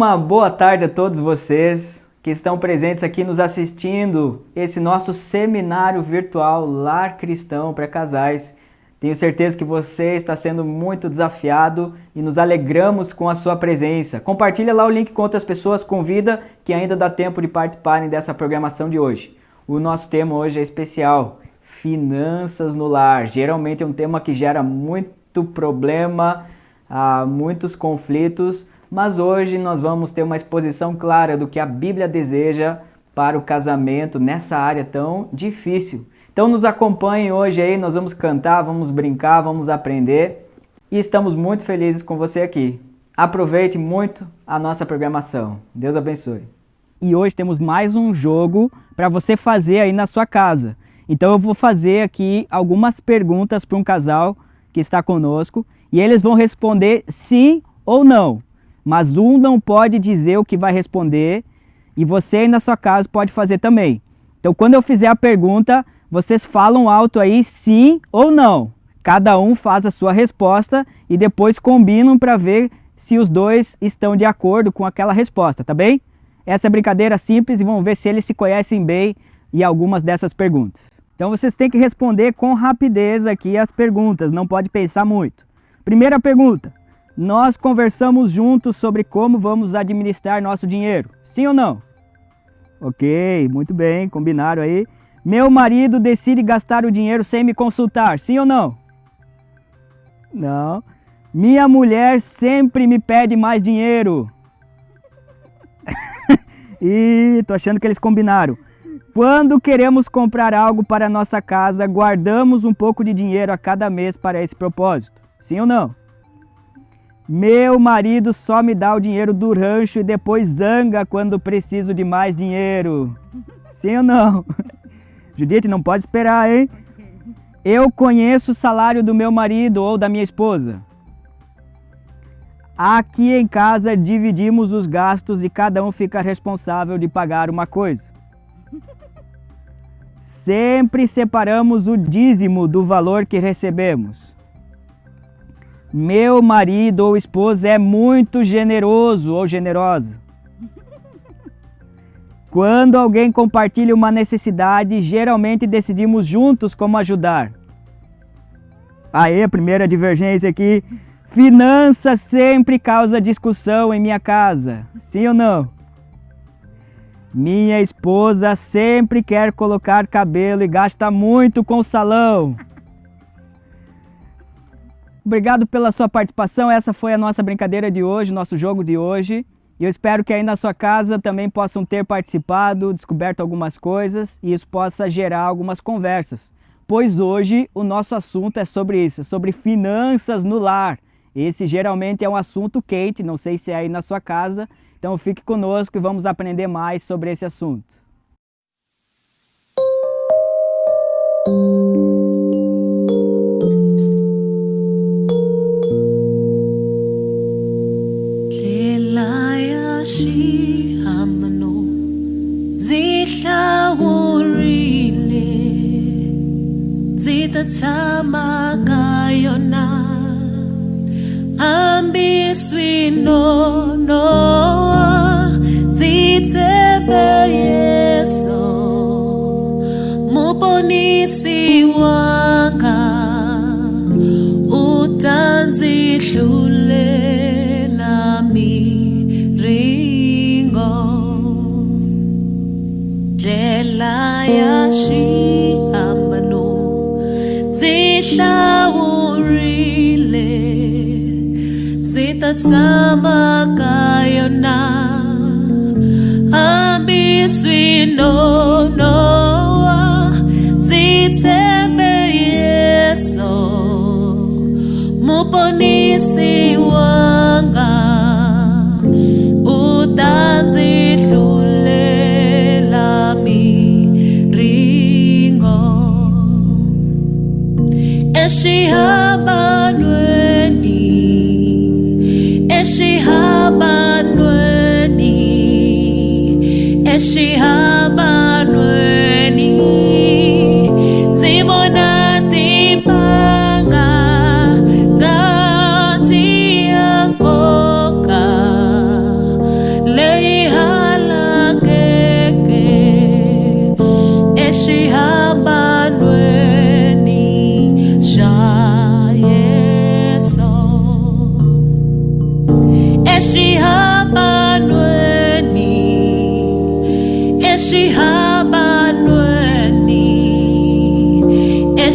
Uma boa tarde a todos vocês que estão presentes aqui nos assistindo esse nosso seminário virtual Lar Cristão para Casais. Tenho certeza que você está sendo muito desafiado e nos alegramos com a sua presença. Compartilha lá o link com outras pessoas, convida que ainda dá tempo de participarem dessa programação de hoje. O nosso tema hoje é especial, finanças no lar. Geralmente é um tema que gera muito problema, muitos conflitos, mas hoje nós vamos ter uma exposição clara do que a Bíblia deseja para o casamento nessa área tão difícil. Então nos acompanhem hoje aí, nós vamos cantar, vamos brincar, vamos aprender e estamos muito felizes com você aqui. Aproveite muito a nossa programação. Deus abençoe. E hoje temos mais um jogo para você fazer aí na sua casa. Então eu vou fazer aqui algumas perguntas para um casal que está conosco e eles vão responder sim ou não. Mas um não pode dizer o que vai responder e você aí na sua casa pode fazer também. Então quando eu fizer a pergunta, vocês falam alto aí sim ou não. Cada um faz a sua resposta e depois combinam para ver se os dois estão de acordo com aquela resposta, tá bem? Essa é brincadeira simples e vamos ver se eles se conhecem bem em algumas dessas perguntas. Então vocês têm que responder com rapidez aqui as perguntas, não pode pensar muito. Primeira pergunta, nós conversamos juntos sobre como vamos administrar nosso dinheiro, sim ou não? Ok, muito bem, combinaram aí. Meu marido decide gastar o dinheiro sem me consultar, sim ou não? Não. Minha mulher sempre me pede mais dinheiro. Ih, tô achando que eles combinaram. Quando queremos comprar algo para a nossa casa, guardamos um pouco de dinheiro a cada mês para esse propósito, sim ou não? Meu marido só me dá o dinheiro do rancho e depois zanga quando preciso de mais dinheiro, sim ou não? Judite, não pode esperar, hein? Eu conheço o salário do meu marido ou da minha esposa. Aqui em casa dividimos os gastos e cada um fica responsável de pagar uma coisa. Sempre separamos o dízimo do valor que recebemos. Meu marido ou esposa é muito generoso ou generosa. Quando alguém compartilha uma necessidade, geralmente decidimos juntos como ajudar. Aí, a primeira divergência aqui. Finanças sempre causa discussão em minha casa, sim ou não? Minha esposa sempre quer colocar cabelo e gasta muito com salão. Obrigado pela sua participação, essa foi a nossa brincadeira de hoje, nosso jogo de hoje. E eu espero que aí na sua casa também possam ter participado, descoberto algumas coisas e isso possa gerar algumas conversas. Pois hoje o nosso assunto é sobre isso, é sobre finanças no lar. Esse geralmente é um assunto quente, não sei se é aí na sua casa, então fique conosco e vamos aprender mais sobre esse assunto. Tama kayo na ambiswi no zitebe yeso muponisi wanga utanzi hlulela miringo dlela yashihambano zihlawurile zitatsama kayo na ambiswi no zitebe yeso muponisi wanga utanzi hlulela miringo eshihabanweni zibona timbanga ngathi yankoka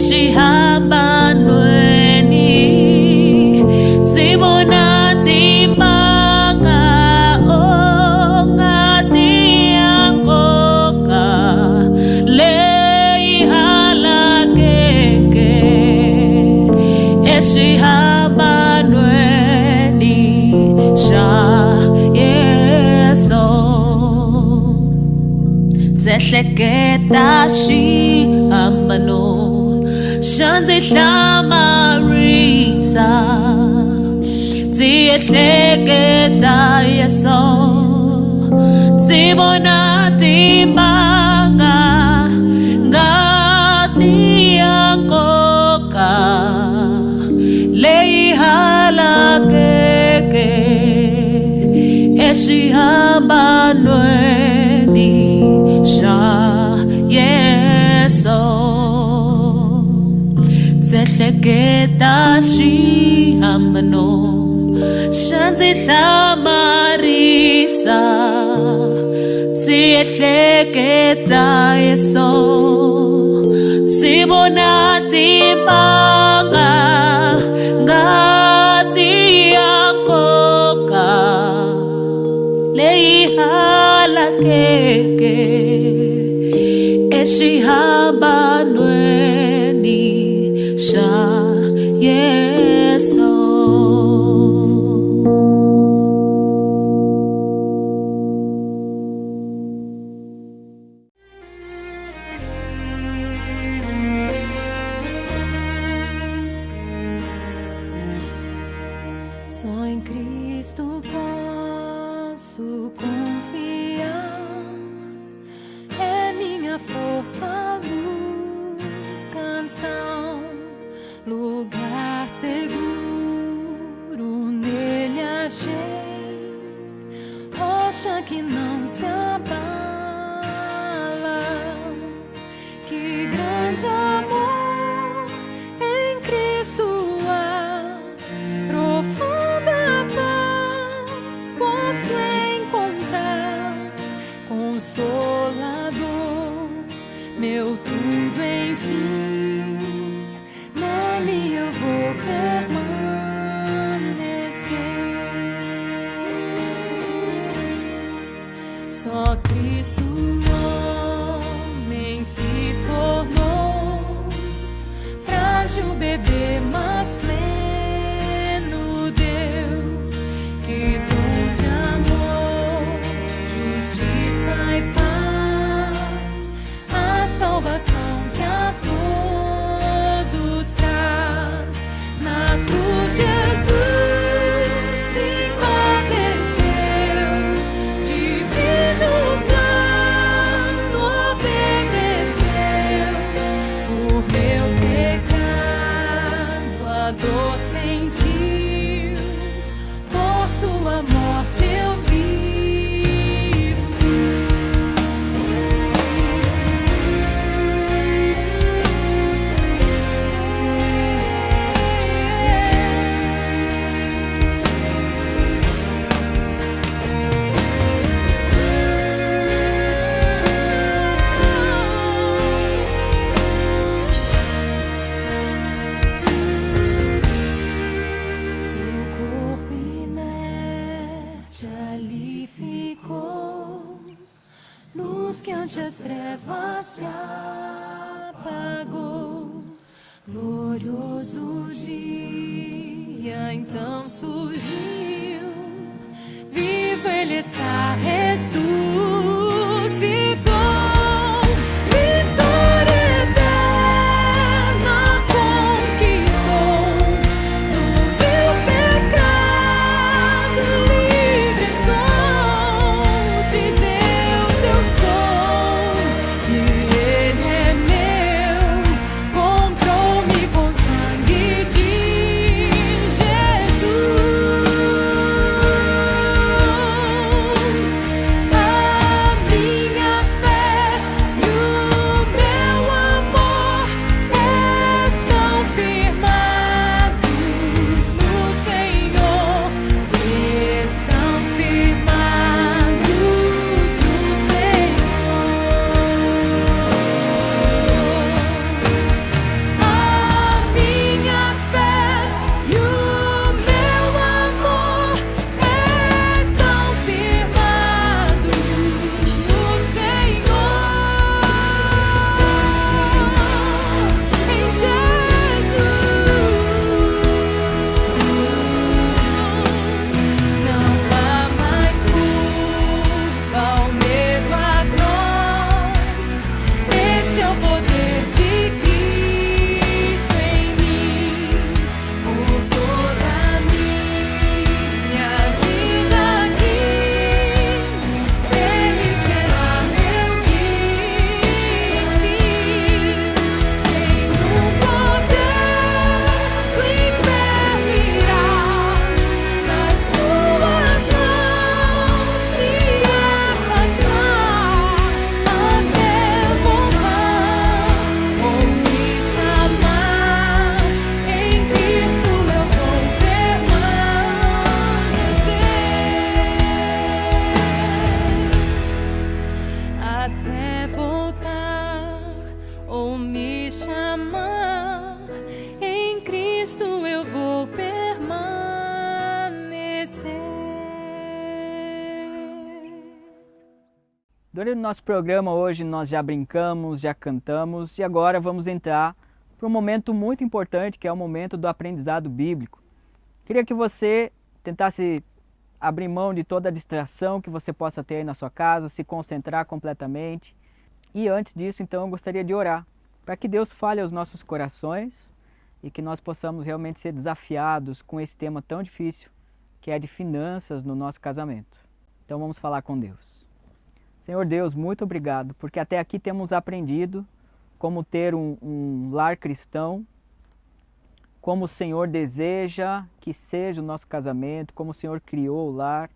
eshihambanweni sibona timanga ongati yangoka leyi halakeke eshihambanweni xa Yeso zehleketa xihambano xa ndzi hlamarisa ndzi ehleketa Yeso ndzi vona timanga ngati ya nkoka leyi halakeke eshihambanweni xa Yeso zehleketa xihambano xa ndzi hlamarisa ndzi ehleketa Yeso ndzi vona timanga ngati ya nkoka leyi halakeke eshihambanweni xa Yeso. Só em Cristo posso confiar. É minha força, luz, canção, lugar seguro nele achei, rocha que não se abala. Que grande amor em Cristo há, profunda paz posso encontrar, consolador, meu tudo enfim, nele eu vou permanecer. Só Cristo homem se tornou, frágil bebê, mas pleno Deus, que dom de amor, justiça e paz, a salvação que a todos traz. Na cruz Jesus se padeceu, divino plano obedeceu, por meu pecado a dor sentiu, por sua morte eu vivo. Seu corpo inerte ali ficou, luz que ante as trevas se apagou. Glorioso dia então surgiu, vivo ele está, ressuscitou. Vitória eterna conquistou, do meu pecado livre estou, de Deus eu sou, e Ele é meu, comprou-me com sangue de Jesus. me chamar, em Cristo eu vou permanecer. Durante o nosso programa hoje nós já brincamos, já cantamos e agora vamos entrar para um momento muito importante, que é o momento do aprendizado bíblico. Queria que você tentasse abrir mão de toda a distração que você possa ter aí na sua casa, se concentrar completamente. E antes disso, então, eu gostaria de orar para que Deus fale aos nossos corações e que nós possamos realmente ser desafiados com esse tema tão difícil, que é de finanças no nosso casamento. Então vamos falar com Deus. Senhor Deus, muito obrigado, porque até aqui temos aprendido como ter um lar cristão, como o Senhor deseja que seja o nosso casamento, como o Senhor criou o lar,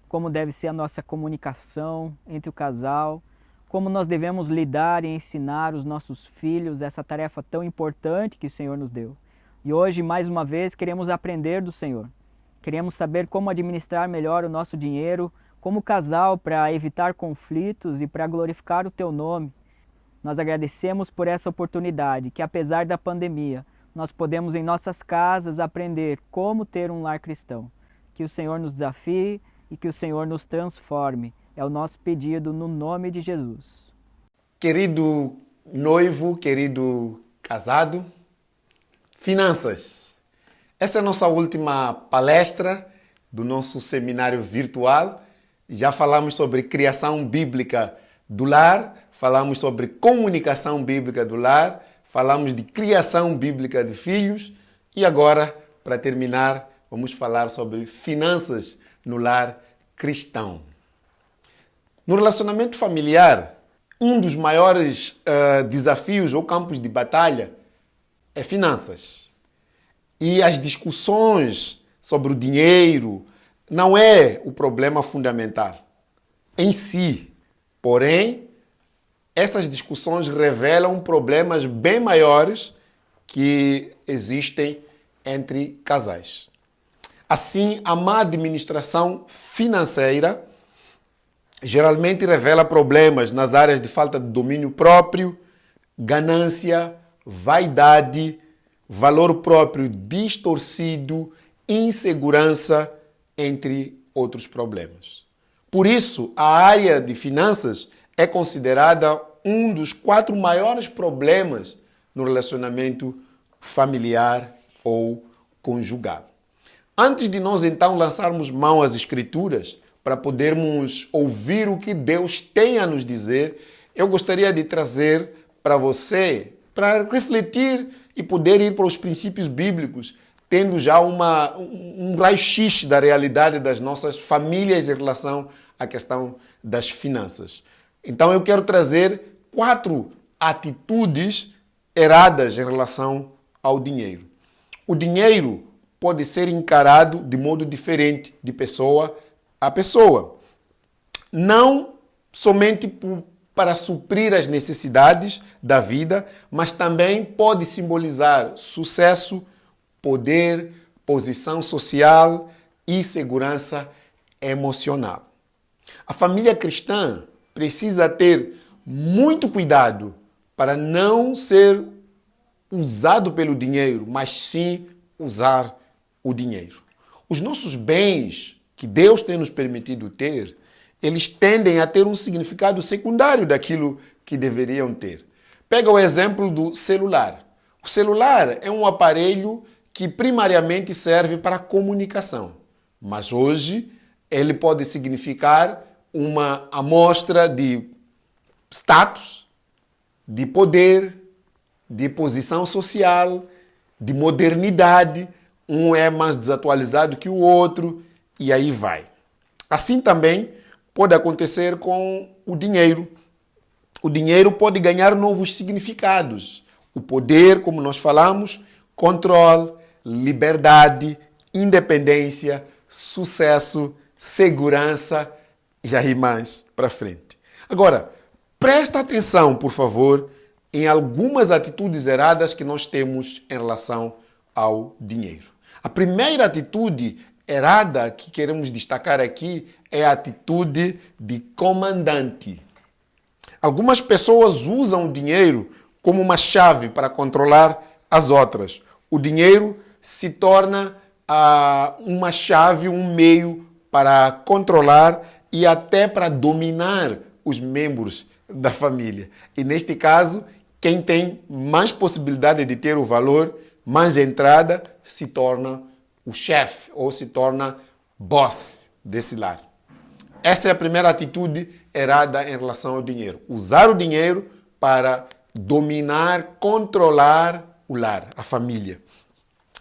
como deve ser a nossa comunicação entre o casal, como nós devemos lidar e ensinar os nossos filhos essa tarefa tão importante que o Senhor nos deu. E hoje, mais uma vez, queremos aprender do Senhor. Queremos saber como administrar melhor o nosso dinheiro, como casal, para evitar conflitos e para glorificar o Teu nome. Nós agradecemos por essa oportunidade, que apesar da pandemia, nós podemos em nossas casas aprender como ter um lar cristão. Que o Senhor nos desafie e que o Senhor nos transforme. É o nosso pedido no nome de Jesus. Querido noivo, querido casado, finanças. Essa é a nossa última palestra do nosso seminário virtual. Já falamos sobre criação bíblica do lar, falamos sobre comunicação bíblica do lar, falamos de criação bíblica de filhos e agora, para terminar, vamos falar sobre finanças no lar cristão. No relacionamento familiar, um dos maiores desafios ou campos de batalha é finanças. E as discussões sobre o dinheiro não é o problema fundamental em si. Porém, essas discussões revelam problemas bem maiores que existem entre casais. Assim, a má administração financeira geralmente revela problemas nas áreas de falta de domínio próprio, ganância, vaidade, valor próprio distorcido, insegurança, entre outros problemas. Por isso, a área de finanças é considerada um dos 4 maiores problemas no relacionamento familiar ou conjugal. Antes de nós então lançarmos mão às Escrituras para podermos ouvir o que Deus tem a nos dizer, eu gostaria de trazer para você, para refletir e poder ir para os princípios bíblicos, tendo já um raio-x da realidade das nossas famílias em relação à questão das finanças. Então eu quero trazer 4 atitudes erradas em relação ao dinheiro. O dinheiro pode ser encarado de modo diferente de pessoa a pessoa. Não somente para suprir as necessidades da vida, mas também pode simbolizar sucesso, poder, posição social e segurança emocional. A família cristã precisa ter muito cuidado para não ser usado pelo dinheiro, mas sim usar o dinheiro. Os nossos bens que Deus tem nos permitido ter, eles tendem a ter um significado secundário daquilo que deveriam ter. Pega o exemplo do celular. O celular é um aparelho que primariamente serve para comunicação, mas hoje ele pode significar uma amostra de status, de poder, de posição social, de modernidade. Um é mais desatualizado que o outro e aí vai. Assim também pode acontecer com o dinheiro. O dinheiro pode ganhar novos significados. O poder, como nós falamos, controle, liberdade, independência, sucesso, segurança e aí mais para frente. Agora, presta atenção, por favor, em algumas atitudes erradas que nós temos em relação ao dinheiro. A primeira atitude errada que queremos destacar aqui é a atitude de comandante. Algumas pessoas usam o dinheiro como uma chave para controlar as outras. O dinheiro se torna uma chave, um meio para controlar e até para dominar os membros da família. E neste caso, quem tem mais possibilidade de ter o valor, mais entrada, se torna o chefe ou se torna boss desse lar. Essa é a primeira atitude errada em relação ao dinheiro. Usar o dinheiro para dominar, controlar o lar, a família.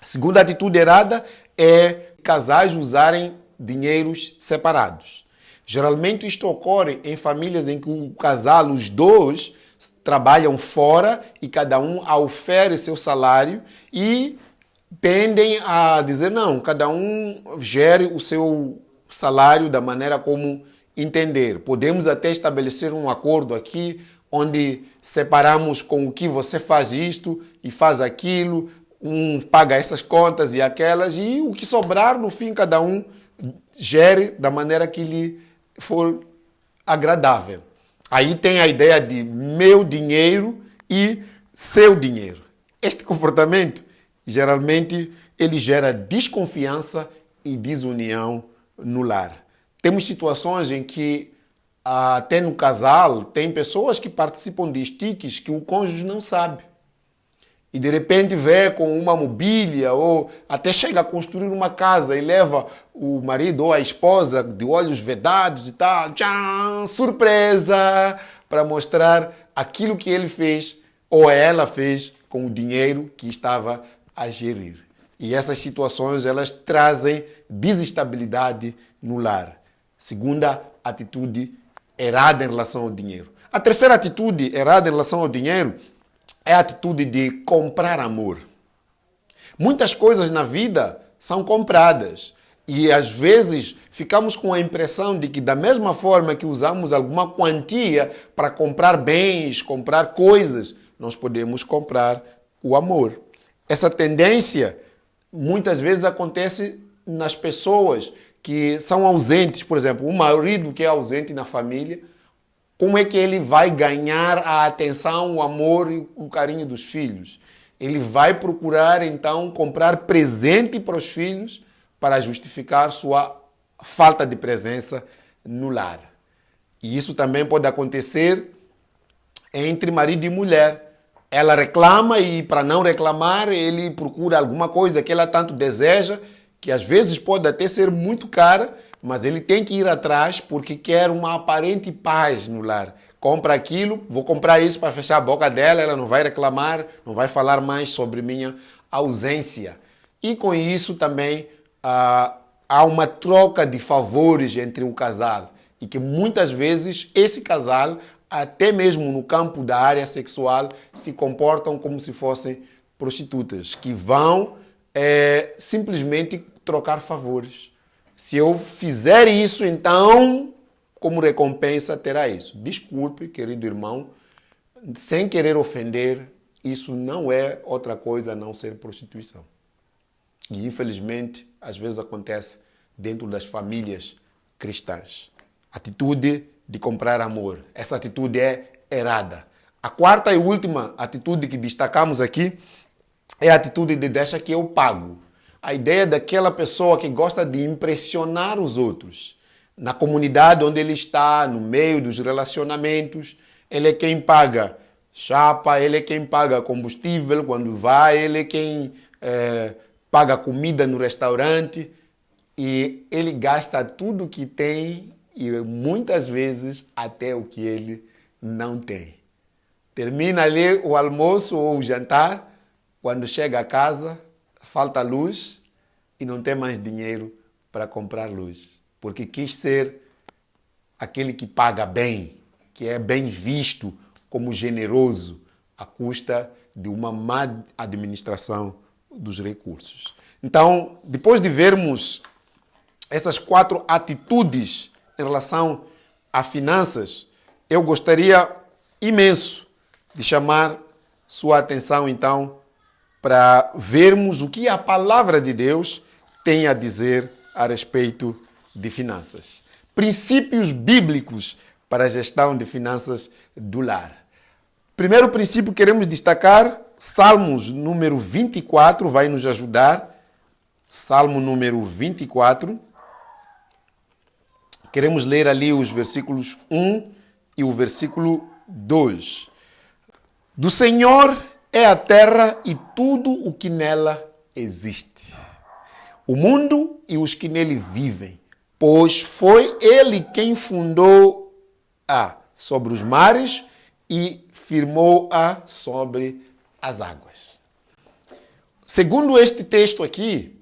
A segunda atitude errada é casais usarem dinheiros separados. Geralmente isto ocorre em famílias em que o casal, os dois, trabalham fora e cada um ofere seu salário e tendem a dizer não, cada um gere o seu salário da maneira como entender. Podemos até estabelecer um acordo aqui onde separamos com o que você faz isto e faz aquilo, um paga essas contas e aquelas e o que sobrar no fim cada um gere da maneira que lhe for agradável. Aí tem a ideia de meu dinheiro e seu dinheiro. Este comportamento, geralmente, ele gera desconfiança e desunião no lar. Temos situações em que, até no casal, tem pessoas que participam de estiques que o cônjuge não sabe. E de repente vê com uma mobília ou até chega a construir uma casa e leva o marido ou a esposa de olhos vedados e tal, tchan, surpresa, para mostrar aquilo que ele fez ou ela fez com o dinheiro que estava a gerir. E essas situações, elas trazem desestabilidade no lar. Segunda atitude errada em relação ao dinheiro. A terceira atitude errada em relação ao dinheiro é a atitude de comprar amor. Muitas coisas na vida são compradas e às vezes ficamos com a impressão de que da mesma forma que usamos alguma quantia para comprar bens, comprar coisas, nós podemos comprar o amor. Essa tendência muitas vezes acontece nas pessoas que são ausentes. Por exemplo, o marido que é ausente na família, como é que ele vai ganhar a atenção, o amor e o carinho dos filhos? Ele vai procurar, então, comprar presente para os filhos para justificar sua falta de presença no lar. E isso também pode acontecer entre marido e mulher. Ela reclama e, para não reclamar, ele procura alguma coisa que ela tanto deseja, que às vezes pode até ser muito cara, mas ele tem que ir atrás porque quer uma aparente paz no lar. Compra aquilo, vou comprar isso para fechar a boca dela, ela não vai reclamar, não vai falar mais sobre minha ausência. E com isso também há uma troca de favores entre o casal. E que muitas vezes esse casal, até mesmo no campo da área sexual, se comportam como se fossem prostitutas, que vão simplesmente trocar favores. Se eu fizer isso, então, como recompensa, terá isso. Desculpe, querido irmão, sem querer ofender, isso não é outra coisa a não ser prostituição. E, infelizmente, às vezes acontece dentro das famílias cristãs. Atitude de comprar amor. Essa atitude é errada. A quarta e última atitude que destacamos aqui é a atitude de deixa que eu pago. A ideia daquela pessoa que gosta de impressionar os outros. Na comunidade onde ele está, no meio dos relacionamentos, ele é quem paga chapa, ele é quem paga combustível quando vai, ele é quem paga comida no restaurante e ele gasta tudo que tem e muitas vezes até o que ele não tem. Termina ali o almoço ou o jantar, quando chega a casa, falta luz e não tem mais dinheiro para comprar luz. Porque quis ser aquele que paga bem, que é bem visto como generoso, à custa de uma má administração dos recursos. Então, depois de vermos essas 4 atitudes em relação a finanças, eu gostaria imenso de chamar sua atenção, então, para vermos o que a palavra de Deus tem a dizer a respeito de finanças. Princípios bíblicos para a gestão de finanças do lar. Primeiro princípio, queremos destacar Salmos número 24, vai nos ajudar. Salmo número 24. Queremos ler ali os versículos 1 e o versículo 2. Do Senhor é a terra e tudo o que nela existe, o mundo e os que nele vivem, pois foi ele quem fundou-a sobre os mares e firmou-a sobre as águas. Segundo este texto aqui,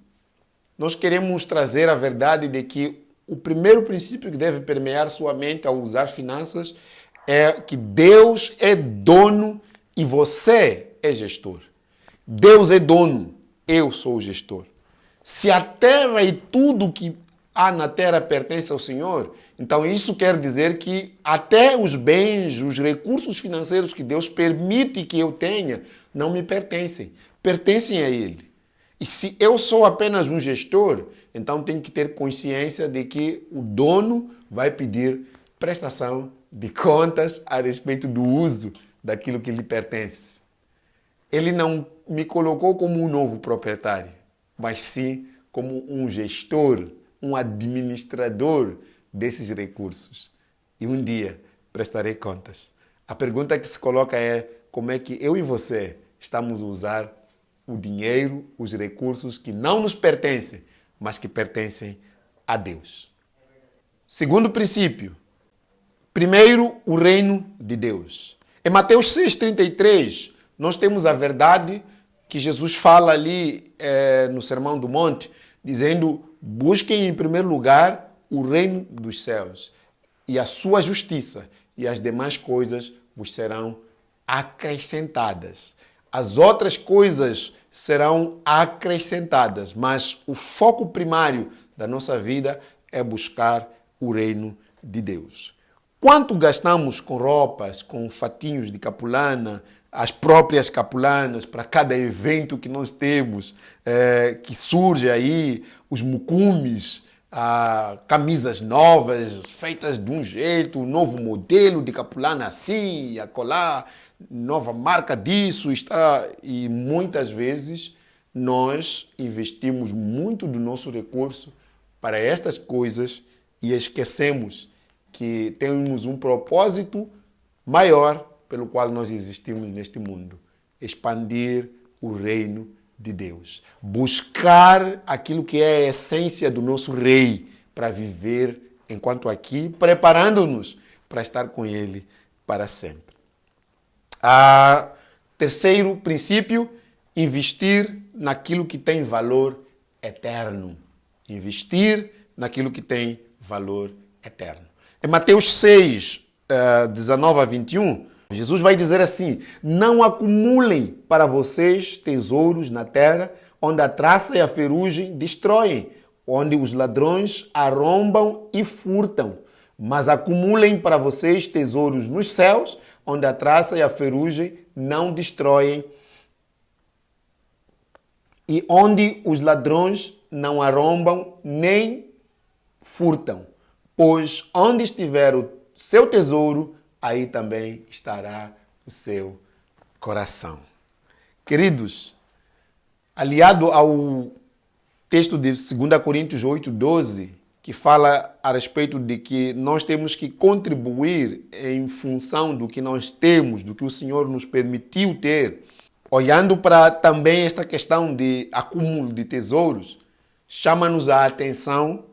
nós queremos trazer a verdade de que o primeiro princípio que deve permear sua mente ao usar finanças é que Deus é dono e você é gestor. Deus é dono, eu sou o gestor. Se a terra e tudo que há na terra pertence ao Senhor, então isso quer dizer que até os bens, os recursos financeiros que Deus permite que eu tenha, não me pertencem. Pertencem a Ele. E se eu sou apenas um gestor, então tenho que ter consciência de que o dono vai pedir prestação de contas a respeito do uso daquilo que lhe pertence. Ele não me colocou como um novo proprietário, mas sim como um gestor, um administrador desses recursos. E um dia prestarei contas. A pergunta que se coloca é como é que eu e você estamos a usar o dinheiro, os recursos que não nos pertencem, mas que pertencem a Deus. Segundo princípio, primeiro, o reino de Deus. Em Mateus 6,33, nós temos a verdade que Jesus fala ali no Sermão do Monte, dizendo, busquem em primeiro lugar o reino dos céus e a sua justiça, e as demais coisas vos serão acrescentadas. As outras coisas serão acrescentadas, mas o foco primário da nossa vida é buscar o reino de Deus. Quanto gastamos com roupas, com fatinhos de capulana, as próprias capulanas para cada evento que nós temos, que surge aí, os mucumes, camisas novas, feitas de um jeito, um novo modelo de capulana assim, acolá, nova marca disso, e muitas vezes nós investimos muito do nosso recurso para estas coisas e esquecemos que temos um propósito maior pelo qual nós existimos neste mundo: expandir o reino de Deus, buscar aquilo que é a essência do nosso rei para viver enquanto aqui, preparando-nos para estar com ele para sempre. Terceiro princípio, investir naquilo que tem valor eterno. Investir naquilo que tem valor eterno. Em Mateus 6, 19 a 21, Jesus vai dizer assim: não acumulem para vocês tesouros na terra, onde a traça e a ferrugem destroem, onde os ladrões arrombam e furtam. Mas acumulem para vocês tesouros nos céus, onde a traça e a ferrugem não destroem e onde os ladrões não arrombam nem furtam. Pois onde estiver o seu tesouro, aí também estará o seu coração. Queridos, aliado ao texto de 2 Coríntios 8:12, que fala a respeito de que nós temos que contribuir em função do que nós temos, do que o Senhor nos permitiu ter, olhando para também esta questão de acúmulo de tesouros, chama-nos a atenção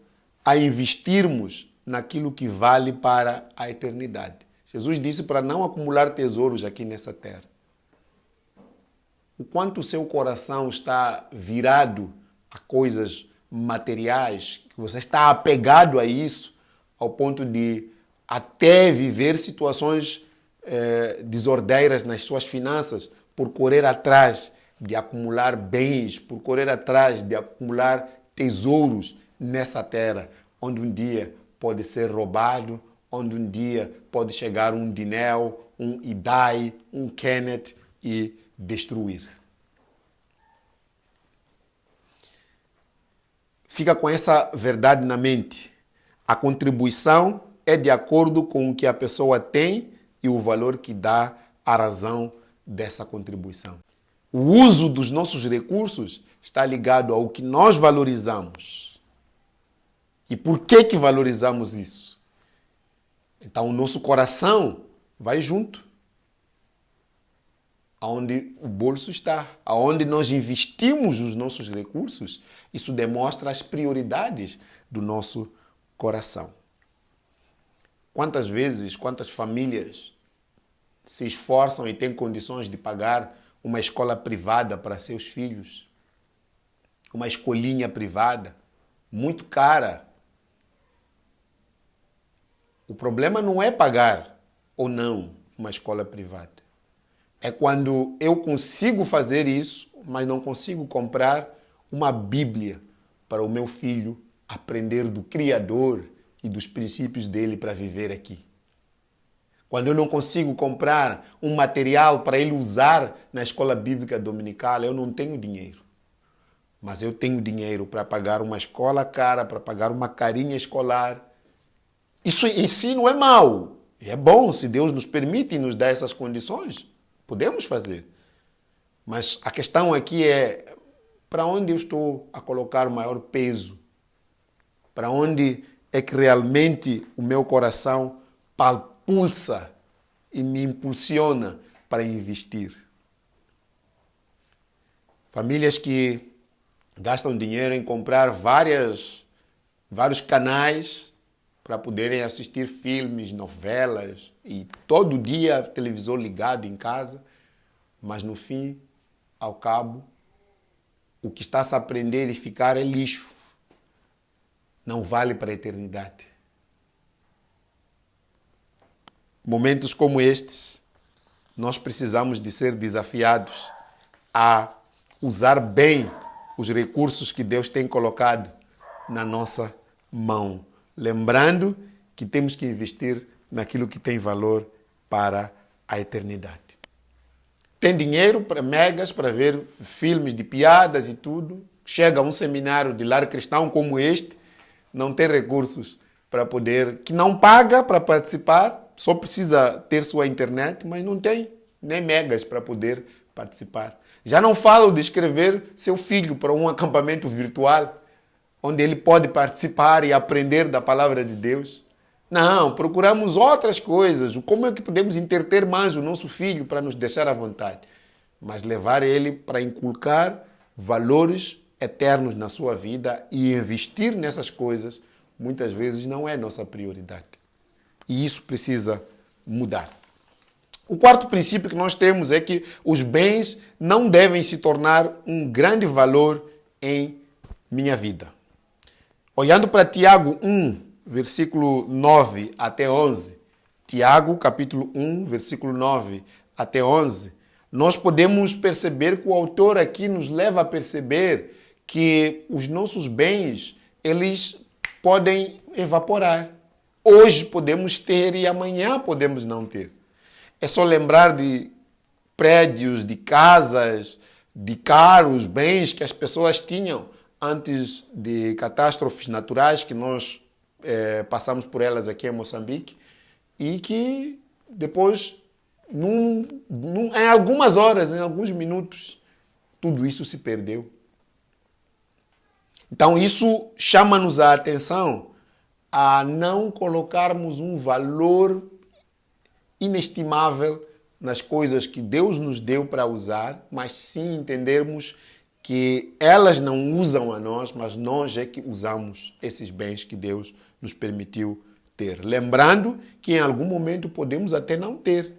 a investirmos naquilo que vale para a eternidade. Jesus disse para não acumular tesouros aqui nessa terra. O quanto o seu coração está virado a coisas materiais, que você está apegado a isso, ao ponto de até viver situações desordeiras nas suas finanças, por correr atrás de acumular bens, por correr atrás de acumular tesouros nessa terra, onde um dia pode ser roubado, onde um dia pode chegar um Dinel, um Idai, um Kenneth e destruir. Fica com essa verdade na mente. A contribuição é de acordo com o que a pessoa tem e o valor que dá a razão dessa contribuição. O uso dos nossos recursos está ligado ao que nós valorizamos. E por que valorizamos isso? Então o nosso coração vai junto. Aonde o bolso está, aonde nós investimos os nossos recursos, isso demonstra as prioridades do nosso coração. Quantas vezes, quantas famílias se esforçam e têm condições de pagar uma escola privada para seus filhos? Uma escolinha privada, muito cara. O problema não é pagar ou não uma escola privada. É quando eu consigo fazer isso, mas não consigo comprar uma Bíblia para o meu filho aprender do Criador e dos princípios dele para viver aqui. Quando eu não consigo comprar um material para ele usar na escola bíblica dominical, eu não tenho dinheiro. Mas eu tenho dinheiro para pagar uma escola cara, para pagar uma carinha escolar. Isso em si não é mau. É bom, se Deus nos permite e nos dá essas condições. Podemos fazer. Mas a questão aqui é para onde eu estou a colocar o maior peso? Para onde é que realmente o meu coração pulsa e me impulsiona para investir? Famílias que gastam dinheiro em comprar vários canais para poderem assistir filmes, novelas e todo dia televisor ligado em casa, mas no fim, ao cabo, o que está-se a aprender e ficar é lixo. Não vale para a eternidade. Momentos como estes, nós precisamos de ser desafiados a usar bem os recursos que Deus tem colocado na nossa mão. Lembrando que temos que investir naquilo que tem valor para a eternidade. Tem dinheiro para megas, para ver filmes de piadas e tudo. Chega a um seminário de lar cristão como este, não tem recursos para poder, que não paga para participar, só precisa ter sua internet, mas não tem nem megas para poder participar. Já não falo de escrever seu filho para um acampamento virtual, onde ele pode participar e aprender da palavra de Deus. Não, procuramos outras coisas. Como é que podemos entreter mais o nosso filho para nos deixar à vontade? Mas levar ele para inculcar valores eternos na sua vida e investir nessas coisas, muitas vezes não é nossa prioridade. E isso precisa mudar. O quarto princípio que nós temos é que os bens não devem se tornar um grande valor em minha vida. Olhando para Tiago 1, versículo 9 até 11, Tiago, capítulo 1, versículo 9 até 11, nós podemos perceber que o autor aqui nos leva a perceber que os nossos bens, eles podem evaporar. Hoje podemos ter e amanhã podemos não ter. É só lembrar de prédios, de casas, de carros, bens que as pessoas tinham antes de catástrofes naturais que nós passamos por elas aqui em Moçambique e que depois, em algumas horas, em alguns minutos, tudo isso se perdeu. Então isso chama-nos a atenção a não colocarmos um valor inestimável nas coisas que Deus nos deu para usar, mas sim entendermos que elas não usam a nós, mas nós é que usamos esses bens que Deus nos permitiu ter. Lembrando que em algum momento podemos até não ter.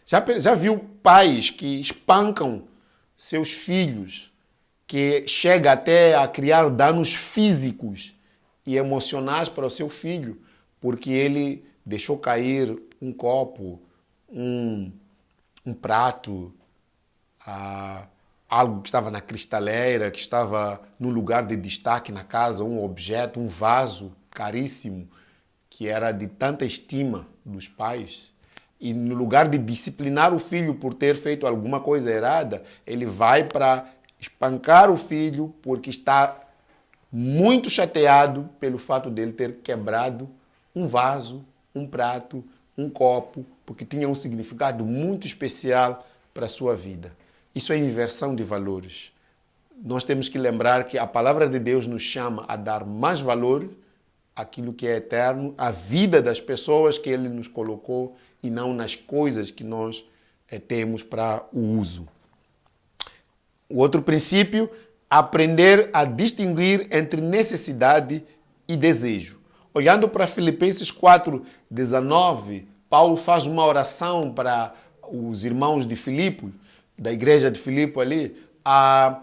Já viu pais que espancam seus filhos, que chega até a criar danos físicos e emocionais para o seu filho, porque ele deixou cair um copo, um prato, algo que estava na cristaleira, que estava num lugar de destaque na casa, um objeto, um vaso caríssimo, que era de tanta estima dos pais. E no lugar de disciplinar o filho por ter feito alguma coisa errada, ele vai para espancar o filho porque está muito chateado pelo fato dele ter quebrado um vaso, um prato, um copo, porque tinha um significado muito especial para a sua vida. Isso é inversão de valores. Nós temos que lembrar que a palavra de Deus nos chama a dar mais valor àquilo que é eterno, à vida das pessoas que Ele nos colocou e não nas coisas que nós temos para o uso. O outro princípio, aprender a distinguir entre necessidade e desejo. Olhando para Filipenses 4:19, Paulo faz uma oração para os irmãos de Filipe, da igreja de Filipe ali, a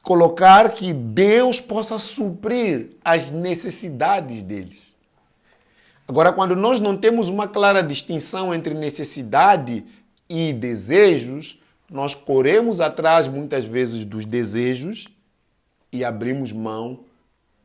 colocar que Deus possa suprir as necessidades deles. Agora, quando nós não temos uma clara distinção entre necessidade e desejos, nós corremos atrás muitas vezes dos desejos e abrimos mão,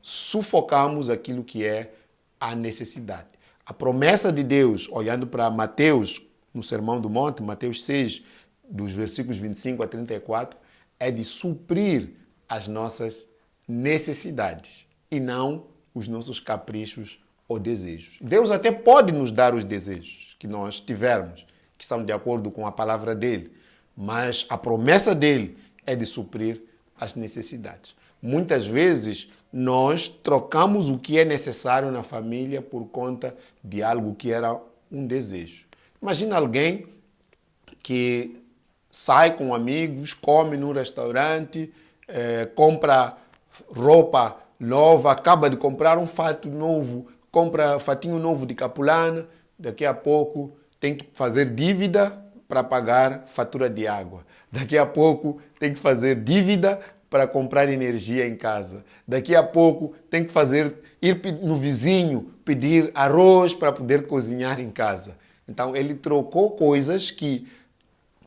sufocamos aquilo que é a necessidade. A promessa de Deus, olhando para Mateus, no Sermão do Monte, Mateus 6, dos versículos 25 a 34, é de suprir as nossas necessidades e não os nossos caprichos ou desejos. Deus até pode nos dar os desejos que nós tivermos, que são de acordo com a palavra dele, mas a promessa dele é de suprir as necessidades. Muitas vezes nós trocamos o que é necessário na família por conta de algo que era um desejo. Imagina alguém que sai com amigos, come no restaurante, compra roupa nova, acaba de comprar um fato novo, compra fatinho novo de capulana, daqui a pouco tem que fazer dívida para pagar fatura de água. Daqui a pouco tem que fazer dívida para comprar energia em casa. Daqui a pouco tem que ir no vizinho pedir arroz para poder cozinhar em casa. Então ele trocou coisas que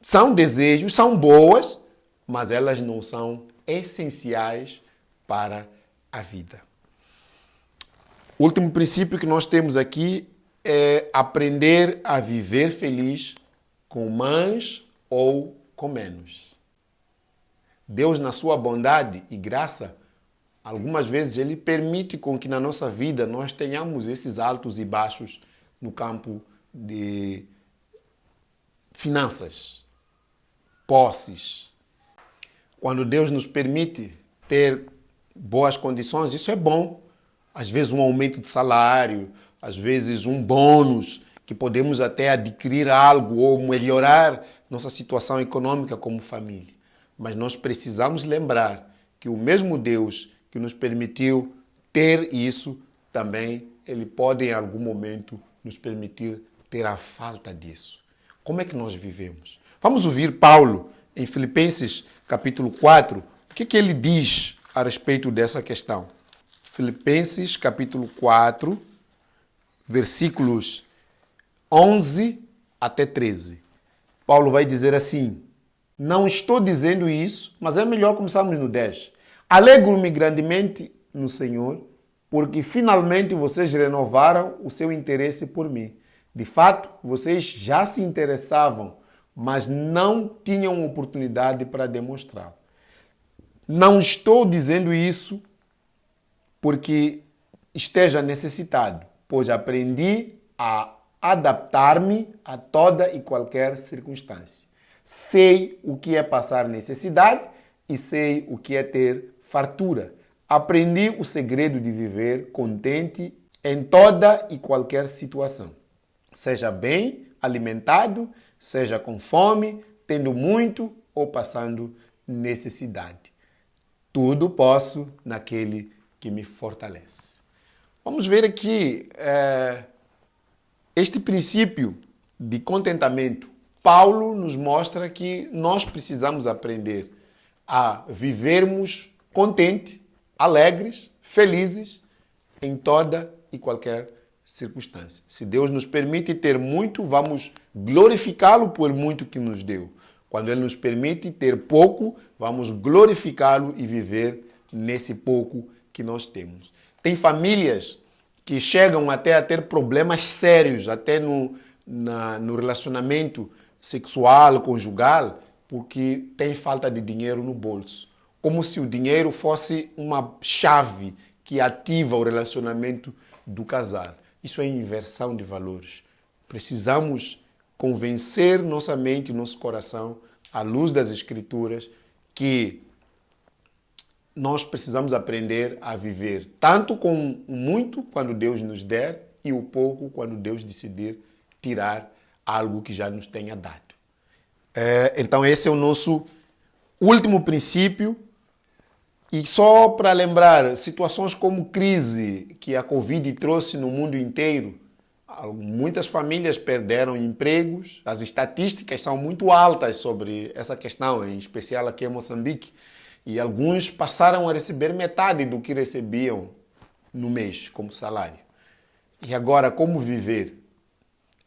são desejos, são boas, mas elas não são essenciais para a vida. O último princípio que nós temos aqui é aprender a viver feliz com mais ou com menos. Deus, na sua bondade e graça, algumas vezes Ele permite com que na nossa vida nós tenhamos esses altos e baixos no campo de finanças, posses. Quando Deus nos permite ter boas condições, isso é bom. Às vezes um aumento de salário, às vezes um bônus, que podemos até adquirir algo ou melhorar nossa situação econômica como família. Mas nós precisamos lembrar que o mesmo Deus que nos permitiu ter isso, também Ele pode em algum momento nos permitir ter a falta disso. Como é que nós vivemos? Vamos ouvir Paulo em Filipenses capítulo 4. O que ele diz a respeito dessa questão? Filipenses capítulo 4, versículos 11 até 13. Paulo vai dizer assim: não estou dizendo isso, mas é melhor começarmos no 10. Alegro-me grandemente no Senhor, porque finalmente vocês renovaram o seu interesse por mim. De fato, vocês já se interessavam, mas não tinham oportunidade para demonstrá-lo. Não estou dizendo isso porque esteja necessitado, pois aprendi a adaptar-me a toda e qualquer circunstância. Sei o que é passar necessidade e sei o que é ter fartura. Aprendi o segredo de viver contente em toda e qualquer situação. Seja bem alimentado, seja com fome, tendo muito ou passando necessidade. Tudo posso naquele que me fortalece. Vamos ver aqui este princípio de contentamento. Paulo nos mostra que nós precisamos aprender a vivermos contentes, alegres, felizes em toda e qualquer circunstância. Se Deus nos permite ter muito, vamos glorificá-lo por muito que nos deu. Quando Ele nos permite ter pouco, vamos glorificá-lo e viver nesse pouco que nós temos. Tem famílias que chegam até a ter problemas sérios, até no relacionamento sexual, conjugal, porque tem falta de dinheiro no bolso. Como se o dinheiro fosse uma chave que ativa o relacionamento do casal. Isso é inversão de valores. Precisamos convencer nossa mente e nosso coração, à luz das Escrituras, que nós precisamos aprender a viver tanto com o muito quando Deus nos der e o pouco quando Deus decidir tirar algo que já nos tenha dado. Então esse é o nosso último princípio. E só para lembrar, situações como crise que a Covid trouxe no mundo inteiro, muitas famílias perderam empregos, as estatísticas são muito altas sobre essa questão, em especial aqui em Moçambique, e alguns passaram a receber metade do que recebiam no mês como salário. E agora, como viver?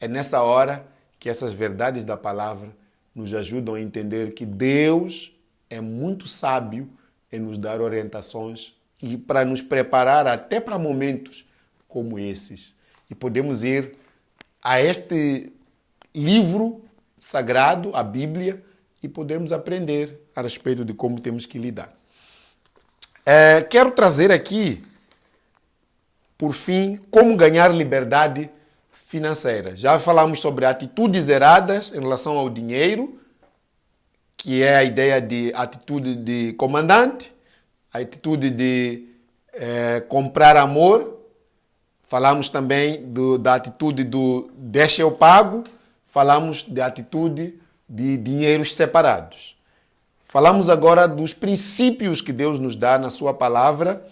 É nessa hora que essas verdades da palavra nos ajudam a entender que Deus é muito sábio em nos dar orientações e para nos preparar até para momentos como esses. E podemos ir a este livro sagrado, a Bíblia, e podemos aprender a respeito de como temos que lidar. Quero trazer aqui, por fim, como ganhar liberdade financeira. Já falamos sobre atitudes erradas em relação ao dinheiro, que é a ideia de atitude de comandante, a atitude de comprar amor. Falamos também da atitude do deixa eu pago. Falamos da atitude de dinheiros separados. Falamos agora dos princípios que Deus nos dá na sua palavra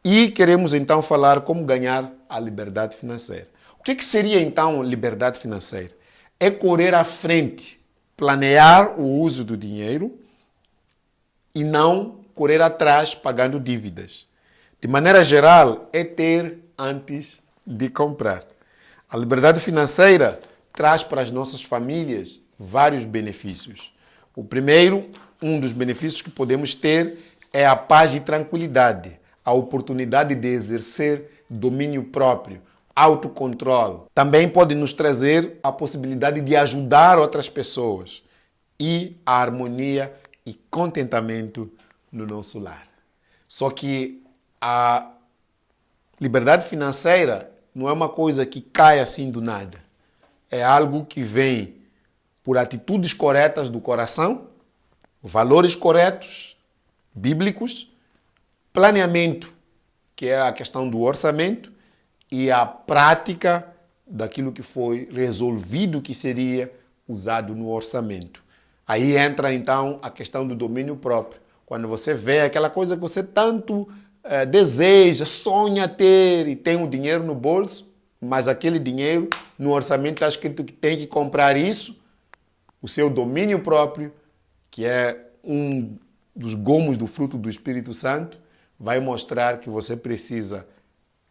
e queremos então falar como ganhar a liberdade financeira. O que seria então liberdade financeira? É correr à frente, planear o uso do dinheiro e não correr atrás pagando dívidas. De maneira geral, é ter antes de comprar. A liberdade financeira traz para as nossas famílias vários benefícios. O primeiro, um dos benefícios que podemos ter é a paz e tranquilidade, a oportunidade de exercer domínio próprio, autocontrole. Também pode nos trazer a possibilidade de ajudar outras pessoas e a harmonia e contentamento no nosso lar. Só que a liberdade financeira não é uma coisa que cai assim do nada. É algo que vem por atitudes corretas do coração, valores corretos, bíblicos, planeamento, que é a questão do orçamento, e a prática daquilo que foi resolvido que seria usado no orçamento. Aí entra então a questão do domínio próprio. Quando você vê aquela coisa que você tanto deseja, sonha ter e tem o dinheiro no bolso, mas aquele dinheiro no orçamento está escrito que tem que comprar isso, o seu domínio próprio, que é um dos gomos do fruto do Espírito Santo, vai mostrar que você precisa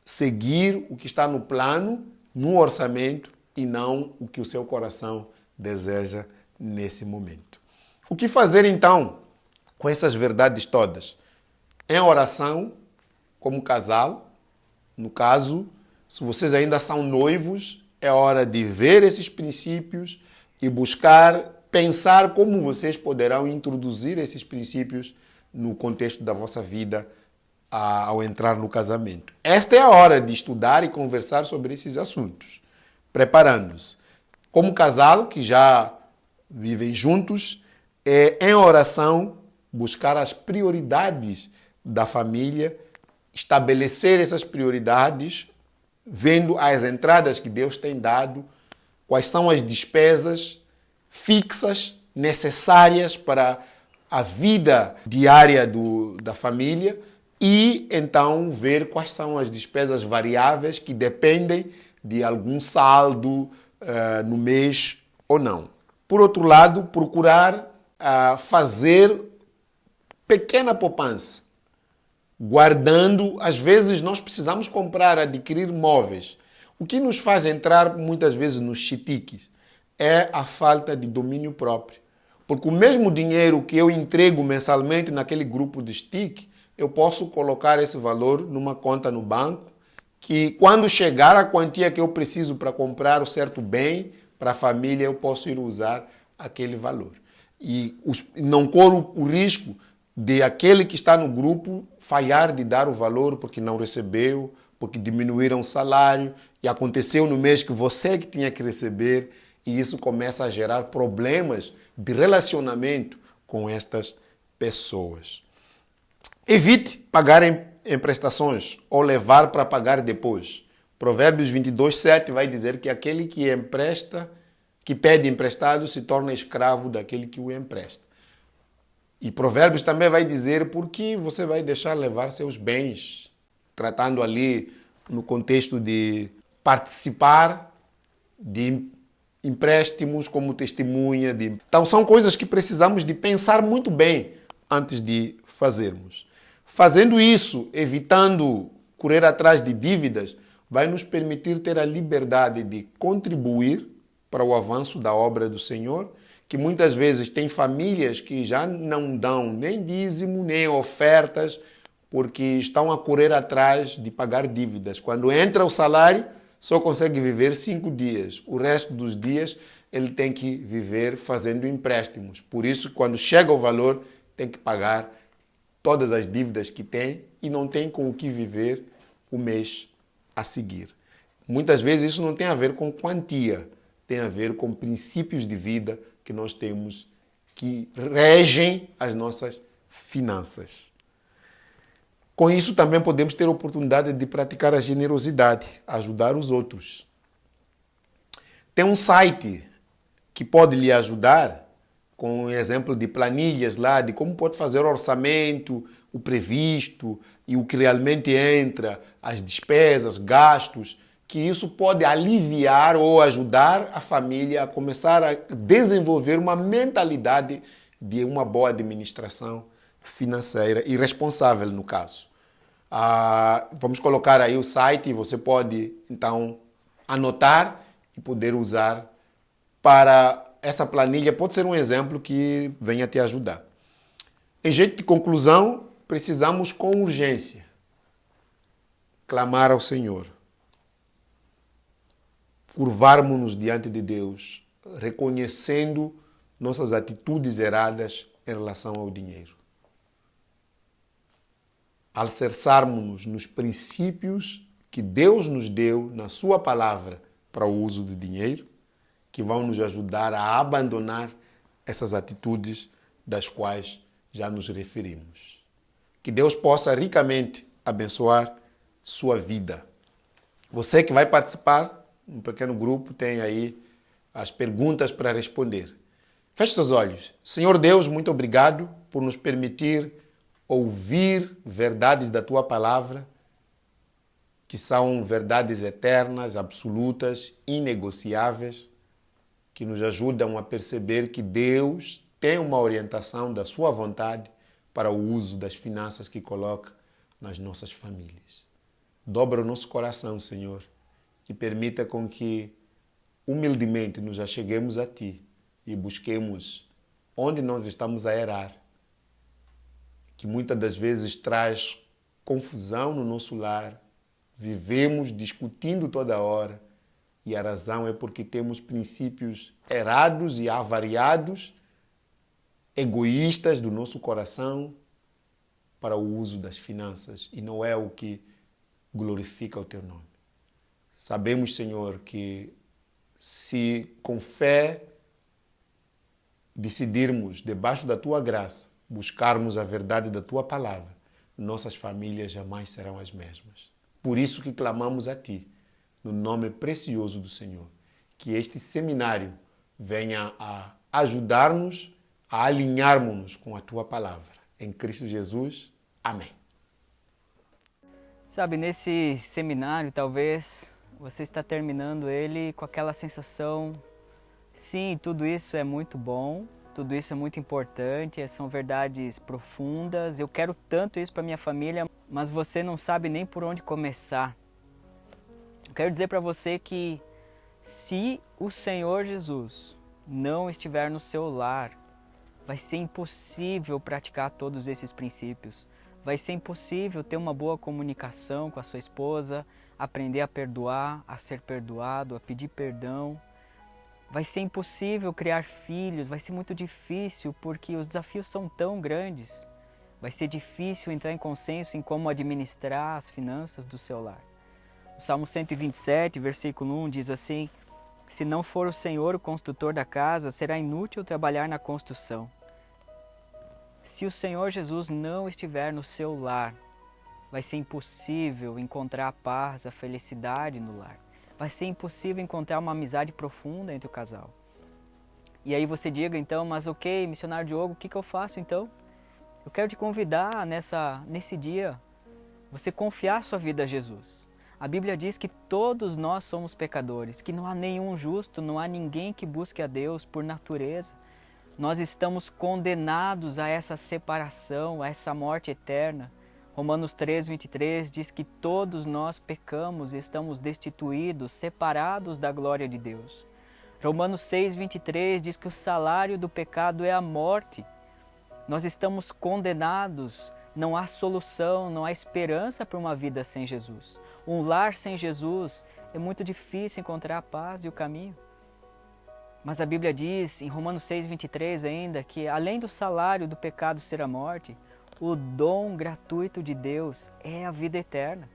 seguir o que está no plano, no orçamento, e não o que o seu coração deseja nesse momento. O que fazer então com essas verdades todas? Em oração, como casal, no caso, se vocês ainda são noivos, é hora de ver esses princípios e buscar pensar como vocês poderão introduzir esses princípios no contexto da vossa vida ao entrar no casamento. Esta é a hora de estudar e conversar sobre esses assuntos, preparando-se. Como casal que já vivem juntos, em oração, buscar as prioridades da família, estabelecer essas prioridades, vendo as entradas que Deus tem dado, quais são as despesas fixas, necessárias para a vida diária da família e então ver quais são as despesas variáveis que dependem de algum saldo no mês ou não. Por outro lado, procurar fazer pequena poupança, guardando. Às vezes nós precisamos comprar, adquirir móveis. O que nos faz entrar muitas vezes nos chitiques é a falta de domínio próprio. Porque o mesmo dinheiro que eu entrego mensalmente naquele grupo de stick, eu posso colocar esse valor numa conta no banco, que quando chegar a quantia que eu preciso para comprar o certo bem para a família, eu posso ir usar aquele valor. E não corro o risco de aquele que está no grupo falhar de dar o valor porque não recebeu, porque diminuíram o salário e aconteceu no mês que você que tinha que receber E isso começa a gerar problemas de relacionamento com estas pessoas. Evite pagar em prestações ou levar para pagar depois. Provérbios 22:7 vai dizer que aquele que empresta, que pede emprestado, se torna escravo daquele que o empresta. E Provérbios também vai dizer por que você vai deixar levar seus bens, tratando ali no contexto de participar de empréstimos como testemunha. Então são coisas que precisamos de pensar muito bem antes de fazermos. Fazendo isso, evitando correr atrás de dívidas, vai nos permitir ter a liberdade de contribuir para o avanço da obra do Senhor, que muitas vezes tem famílias que já não dão nem dízimo, nem ofertas, porque estão a correr atrás de pagar dívidas. Quando entra o salário, só consegue viver 5 dias. O resto dos dias ele tem que viver fazendo empréstimos. Por isso, quando chega o valor, tem que pagar todas as dívidas que tem e não tem com o que viver o mês a seguir. Muitas vezes isso não tem a ver com quantia, tem a ver com princípios de vida que nós temos que regem as nossas finanças. Com isso também podemos ter a oportunidade de praticar a generosidade, ajudar os outros. Tem um site que pode lhe ajudar, com um exemplo de planilhas lá, de como pode fazer o orçamento, o previsto e o que realmente entra, as despesas, gastos, que isso pode aliviar ou ajudar a família a começar a desenvolver uma mentalidade de uma boa administração financeira e responsável no caso. Vamos colocar aí o site e você pode então anotar e poder usar para essa planilha. Pode ser um exemplo que venha te ajudar. Em jeito de conclusão, precisamos com urgência clamar ao Senhor, curvarmos-nos diante de Deus, reconhecendo nossas atitudes erradas em relação ao dinheiro. Alicerçarmos-nos nos princípios que Deus nos deu na sua palavra para o uso do dinheiro, que vão nos ajudar a abandonar essas atitudes das quais já nos referimos. Que Deus possa ricamente abençoar sua vida. Você que vai participar, um pequeno grupo, tem aí as perguntas para responder. Feche seus olhos. Senhor Deus, muito obrigado por nos permitir ouvir verdades da Tua palavra, que são verdades eternas, absolutas, inegociáveis, que nos ajudam a perceber que Deus tem uma orientação da Sua vontade para o uso das finanças que coloca nas nossas famílias. Dobra o nosso coração, Senhor, e permita com que humildemente nos acheguemos a Ti e busquemos onde nós estamos a errar, que muitas das vezes traz confusão no nosso lar. Vivemos discutindo toda hora e a razão é porque temos princípios errados e avariados, egoístas do nosso coração para o uso das finanças e não é o que glorifica o Teu nome. Sabemos, Senhor, que se com fé decidirmos, debaixo da Tua graça, buscarmos a verdade da Tua palavra, nossas famílias jamais serão as mesmas. Por isso que clamamos a Ti, no nome precioso do Senhor, que este seminário venha a ajudar-nos a alinharmos-nos com a Tua palavra. Em Cristo Jesus. Amém. Sabe, nesse seminário, talvez você está terminando ele com aquela sensação, sim, tudo isso é muito bom, tudo isso é muito importante, são verdades profundas, eu quero tanto isso para minha família, mas você não sabe nem por onde começar. Eu quero dizer para você que se o Senhor Jesus não estiver no seu lar, vai ser impossível praticar todos esses princípios. Vai ser impossível ter uma boa comunicação com a sua esposa, aprender a perdoar, a ser perdoado, a pedir perdão. Vai ser impossível criar filhos, vai ser muito difícil porque os desafios são tão grandes. Vai ser difícil entrar em consenso em como administrar as finanças do seu lar. O Salmo 127, versículo 1 diz assim: Se não for o Senhor o construtor da casa, será inútil trabalhar na construção. Se o Senhor Jesus não estiver no seu lar, vai ser impossível encontrar a paz, a felicidade no lar. Vai ser impossível encontrar uma amizade profunda entre o casal. E aí você diga então, mas ok, missionário Diogo, o que eu faço então? Eu quero te convidar nesse dia, você confiar sua vida a Jesus. A Bíblia diz que todos nós somos pecadores, que não há nenhum justo, não há ninguém que busque a Deus por natureza. Nós estamos condenados a essa separação, a essa morte eterna. Romanos 3:23 diz que todos nós pecamos e estamos destituídos, separados da glória de Deus. Romanos 6:23 diz que o salário do pecado é a morte. Nós estamos condenados, não há solução, não há esperança para uma vida sem Jesus. Um lar sem Jesus é muito difícil encontrar a paz e o caminho. Mas a Bíblia diz, em Romanos 6:23 ainda, que além do salário do pecado ser a morte, o dom gratuito de Deus é a vida eterna.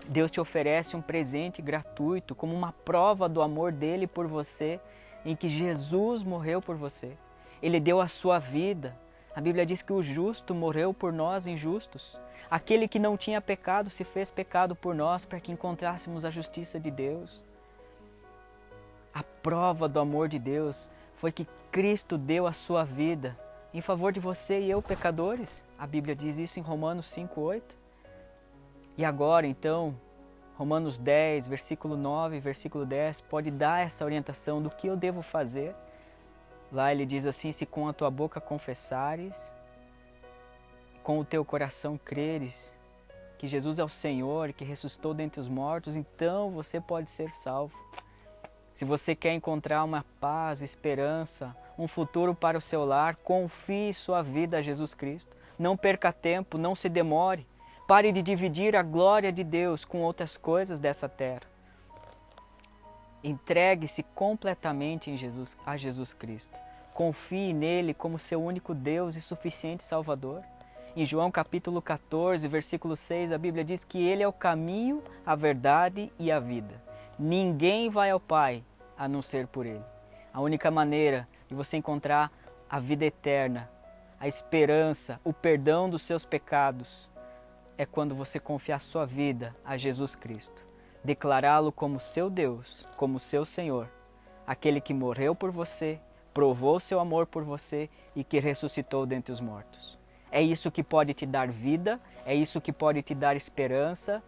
Deus te oferece um presente gratuito, como uma prova do amor dele por você, em que Jesus morreu por você. Ele deu a sua vida. A Bíblia diz que o justo morreu por nós injustos. Aquele que não tinha pecado se fez pecado por nós para que encontrássemos a justiça de Deus. A prova do amor de Deus foi que Cristo deu a sua vida em favor de você e eu, pecadores. A Bíblia diz isso em Romanos 5:8. E agora, então, Romanos 10, versículo 9, versículo 10, pode dar essa orientação do que eu devo fazer. Lá ele diz assim, se com a tua boca confessares, com o teu coração creres que Jesus é o Senhor, que ressuscitou dentre os mortos, então você pode ser salvo. Se você quer encontrar uma paz, esperança, um futuro para o seu lar, confie sua vida a Jesus Cristo. Não perca tempo, não se demore. Pare de dividir a glória de Deus com outras coisas dessa terra. Entregue-se completamente a Jesus Cristo. Confie nele como seu único Deus e suficiente Salvador. Em João capítulo 14, versículo 6, a Bíblia diz que ele é o caminho, a verdade e a vida. Ninguém vai ao Pai a não ser por ele. A única maneira de você encontrar a vida eterna, a esperança, o perdão dos seus pecados, é quando você confiar sua vida a Jesus Cristo. Declará-lo como seu Deus, como seu Senhor, aquele que morreu por você, provou seu amor por você e que ressuscitou dentre os mortos. É isso que pode te dar vida, é isso que pode te dar esperança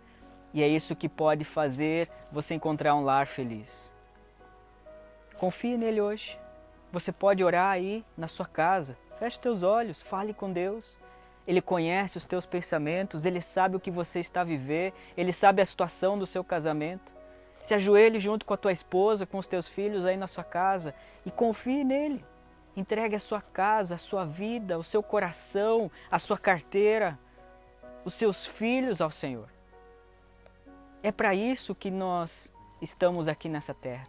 e é isso que pode fazer você encontrar um lar feliz. Confie nele hoje. Você pode orar aí na sua casa. Feche teus olhos, fale com Deus. Ele conhece os teus pensamentos, Ele sabe o que você está a viver, Ele sabe a situação do seu casamento. Se ajoelhe junto com a tua esposa, com os teus filhos aí na sua casa e confie nele. Entregue a sua casa, a sua vida, o seu coração, a sua carteira, os seus filhos ao Senhor. É para isso que nós estamos aqui nessa terra.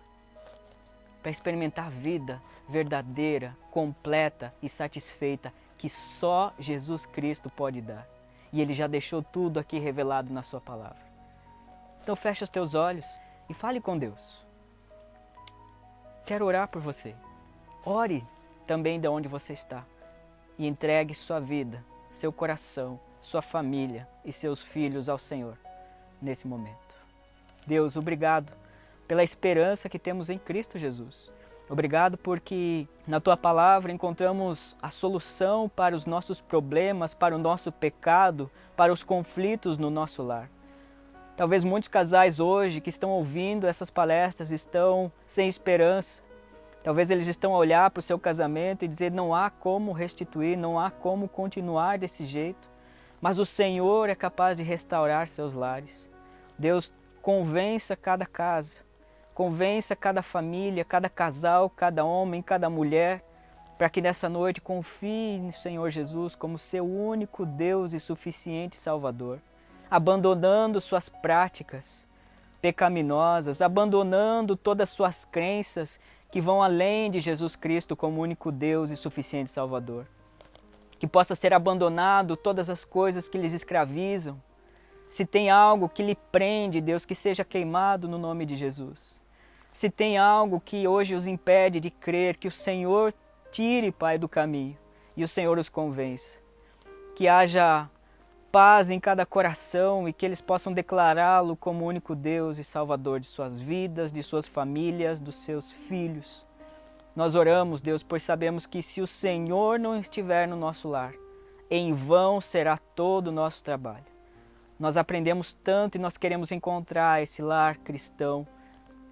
Para experimentar a vida verdadeira, completa e satisfeita que só Jesus Cristo pode dar. E Ele já deixou tudo aqui revelado na sua palavra. Então feche os teus olhos e fale com Deus. Quero orar por você. Ore também de onde você está. E entregue sua vida, seu coração, sua família e seus filhos ao Senhor nesse momento. Deus, obrigado pela esperança que temos em Cristo Jesus. Obrigado porque na Tua Palavra encontramos a solução para os nossos problemas, para o nosso pecado, para os conflitos no nosso lar. Talvez muitos casais hoje que estão ouvindo essas palestras estão sem esperança. Talvez eles estão a olhar para o seu casamento e dizer não há como restituir, não há como continuar desse jeito. Mas o Senhor é capaz de restaurar seus lares. Deus, convença cada casa. Convença cada família, cada casal, cada homem, cada mulher, para que nessa noite confie no Senhor Jesus como seu único Deus e suficiente Salvador, abandonando suas práticas pecaminosas, abandonando todas suas crenças que vão além de Jesus Cristo como único Deus e suficiente Salvador. Que possa ser abandonado todas as coisas que lhes escravizam. Se tem algo que lhe prende, Deus, que seja queimado no nome de Jesus. Se tem algo que hoje os impede de crer, que o Senhor tire, Pai, do caminho e o Senhor os convença. Que haja paz em cada coração e que eles possam declará-lo como único Deus e Salvador de suas vidas, de suas famílias, dos seus filhos. Nós oramos, Deus, pois sabemos que se o Senhor não estiver no nosso lar, em vão será todo o nosso trabalho. Nós aprendemos tanto e nós queremos encontrar esse lar cristão,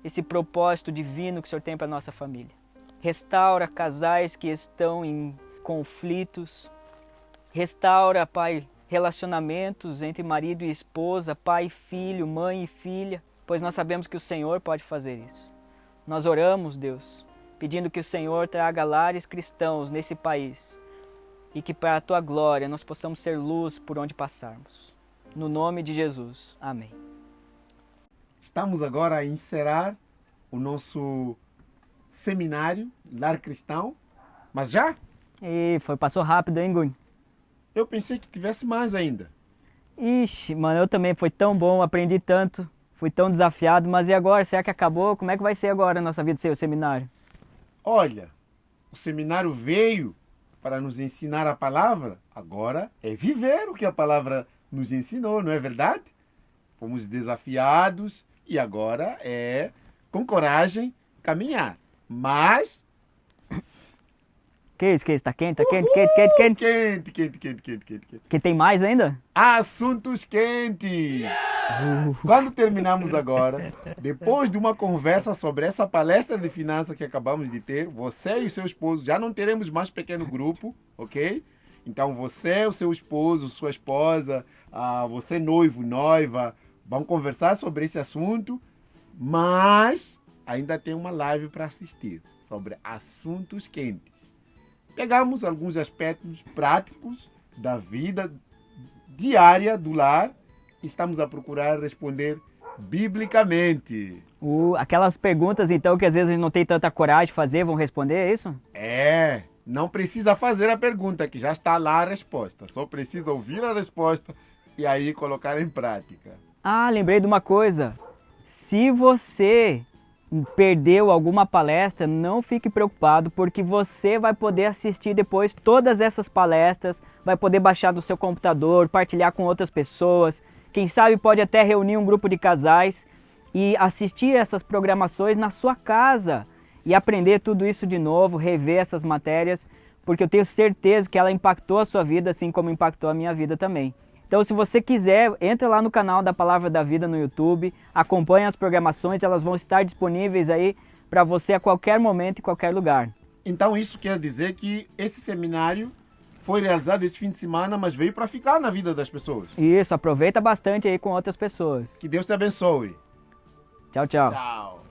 esse propósito divino que o Senhor tem para a nossa família. Restaura casais que estão em conflitos. Restaura, Pai, relacionamentos entre marido e esposa, pai e filho, mãe e filha, pois nós sabemos que o Senhor pode fazer isso. Nós oramos, Deus, pedindo que o Senhor traga lares cristãos nesse país e que para a Tua glória nós possamos ser luz por onde passarmos. No nome de Jesus. Amém. Estamos agora a encerrar o nosso seminário Lar Cristão. Mas já? Passou rápido, hein, Gunn? Eu pensei que tivesse mais ainda. Ixi, mano, eu também. Foi tão bom, aprendi tanto. Fui tão desafiado. Mas e agora? Será que acabou? Como é que vai ser agora a nossa vida sem o seminário? Olha, o seminário veio para nos ensinar a palavra. Agora é viver o que a palavra nos ensinou, não é verdade? Fomos desafiados e agora é, com coragem, caminhar. Mas... Que isso? Tá quente? Tá quente? Quente. Quente. Que tem mais ainda? Assuntos quentes! Quando terminamos agora, depois de uma conversa sobre essa palestra de finanças que acabamos de ter, você e o seu esposo, já não teremos mais pequeno grupo, ok? Então você, o seu esposo, sua esposa, você noivo, noiva, vão conversar sobre esse assunto, mas ainda tem uma live para assistir sobre assuntos quentes. Pegamos alguns aspectos práticos da vida diária do lar e estamos a procurar responder biblicamente. Aquelas perguntas, então, que às vezes a gente não tem tanta coragem de fazer, vão responder, é isso? Não precisa fazer a pergunta, que já está lá a resposta. Só precisa ouvir a resposta e aí colocar em prática. Lembrei de uma coisa. Se você perdeu alguma palestra, não fique preocupado, porque você vai poder assistir depois todas essas palestras, vai poder baixar do seu computador, partilhar com outras pessoas, quem sabe pode até reunir um grupo de casais e assistir essas programações na sua casa e aprender tudo isso de novo, rever essas matérias, porque eu tenho certeza que ela impactou a sua vida, assim como impactou a minha vida também. Então, se você quiser, entra lá no canal da Palavra da Vida no YouTube, acompanhe as programações, elas vão estar disponíveis aí para você a qualquer momento e qualquer lugar. Então, isso quer dizer que esse seminário foi realizado esse fim de semana, mas veio para ficar na vida das pessoas. Isso, aproveita bastante aí com outras pessoas. Que Deus te abençoe. Tchau, tchau. Tchau.